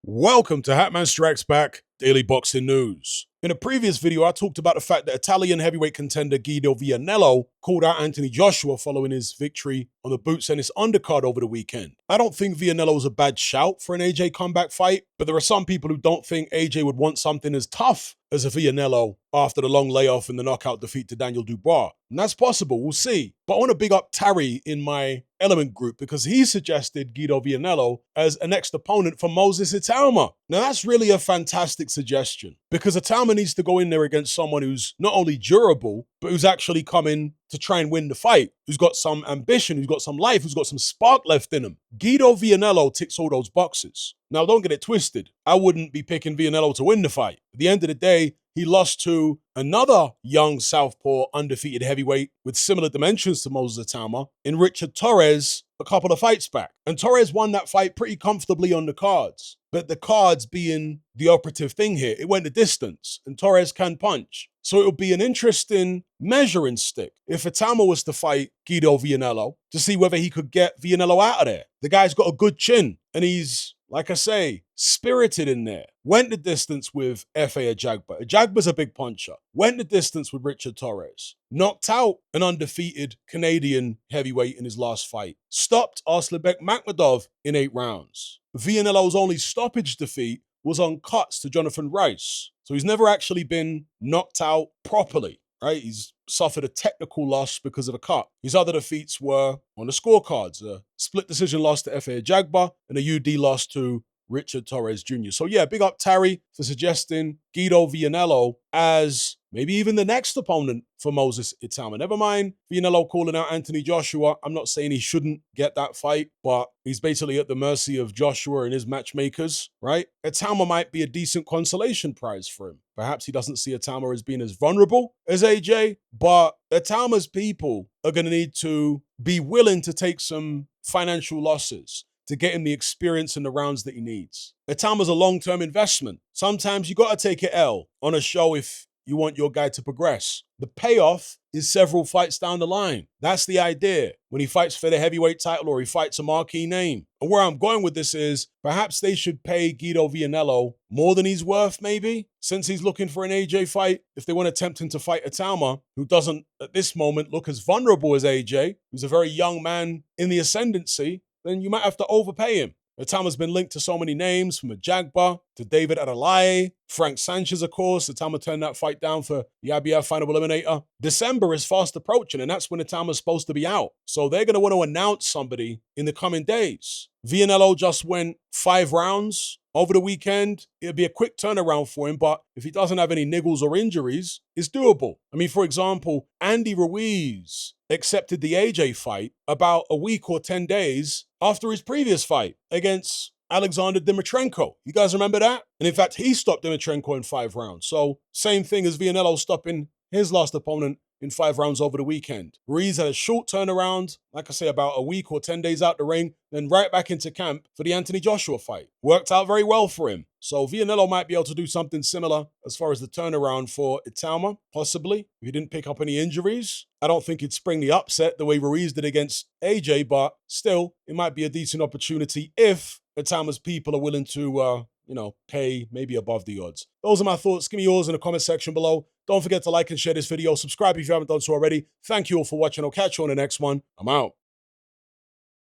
Welcome to Hatman Strikes Back Daily Boxing News. In a previous video, I talked about the fact that Italian heavyweight contender Guido Vianello called out Anthony Joshua following his victory on the Boots Ennis undercard over the weekend. I don't think Vianello was a bad shout for an AJ comeback fight, but there are some people who don't think AJ would want something as tough as a Vianello after the long layoff and the knockout defeat to Daniel Dubois. And that's possible, we'll see. But I want to big up Tarry in my Element group because he suggested Guido Vianello as a next opponent for Moses Itauma. Now that's really a fantastic suggestion because Itauma needs to go in there against someone who's not only durable, but who's actually coming to try and win the fight, who's got some ambition, who's got some life, who's got some spark left in him. Guido Vianello ticks all those boxes. Now don't get it twisted. I wouldn't be picking Vianello to win the fight. At the end of the day, he lost to another young southpaw undefeated heavyweight with similar dimensions to Moses Itauma in Richard Torres a couple of fights back. And Torres won that fight pretty comfortably on the cards. But the cards being the operative thing here, it went the distance and Torres can punch. So it would be an interesting measuring stick if Itauma was to fight Guido Vianello to see whether he could get Vianello out of there. The guy's got a good chin and he's, like I say, spirited in there. Went the distance with F.A. Ajagba. Ajagba's a big puncher. Went the distance with Richard Torres. Knocked out an undefeated Canadian heavyweight in his last fight. Stopped Arslanbek Makhmudov in 8 rounds. Vianello's only stoppage defeat was on cuts to Jonathan Rice. So he's never actually been knocked out properly, right? He's suffered a technical loss because of a cut. His other defeats were on the scorecards. A split decision loss to F.A. Ajagba and a UD loss to Richard Torres Jr. So yeah, big up Tarry for suggesting Guido Vianello as maybe even the next opponent for Moses Itauma. Never mind Vianello calling out Anthony Joshua. I'm not saying he shouldn't get that fight, but he's basically at the mercy of Joshua and his matchmakers, right? Itauma might be a decent consolation prize for him. Perhaps he doesn't see Itauma as being as vulnerable as AJ, but Itauma's people are going to need to be willing to take some financial losses to get him the experience and the rounds that he needs. Itauma's a long-term investment. Sometimes you got to take an L on a show if you want your guy to progress. The payoff is several fights down the line. That's the idea. When he fights for the heavyweight title or he fights a marquee name. And where I'm going with this is perhaps they should pay Guido Vianello more than he's worth, maybe, since he's looking for an AJ fight. If they want to tempt him to fight Itauma, who doesn't at this moment look as vulnerable as AJ, who's a very young man in the ascendancy, then you might have to overpay him. Itauma's been linked to so many names, from Ajagba to David Adelaide, Frank Sanchez, of course. Itauma turned that fight down for the IBF final eliminator. December is fast approaching, and that's when Itauma's supposed to be out. So they're going to want to announce somebody in the coming days. Vianello just went 5 rounds over the weekend. It'll be a quick turnaround for him, but if he doesn't have any niggles or injuries, it's doable. I mean, for example, Andy Ruiz accepted the AJ fight about a week or 10 days after his previous fight against Alexander Dimitrenko. You guys remember that? And in fact, he stopped Dimitrenko in 5 rounds. So same thing as Vianello stopping his last opponent in 5 rounds over the weekend. Ruiz had a short turnaround, like I say, about a week or 10 days out the ring, then right back into camp for the Anthony Joshua fight. Worked out very well for him. So Vianello might be able to do something similar as far as the turnaround for Itauma, possibly. If he didn't pick up any injuries, I don't think he'd spring the upset the way Ruiz did against AJ, but still, it might be a decent opportunity if Itauma's people are willing to, pay maybe above the odds. Those are my thoughts. Give me yours in the comment section below. Don't forget to like and share this video. Subscribe if you haven't done so already. Thank you all for watching. I'll catch you on the next one. I'm out.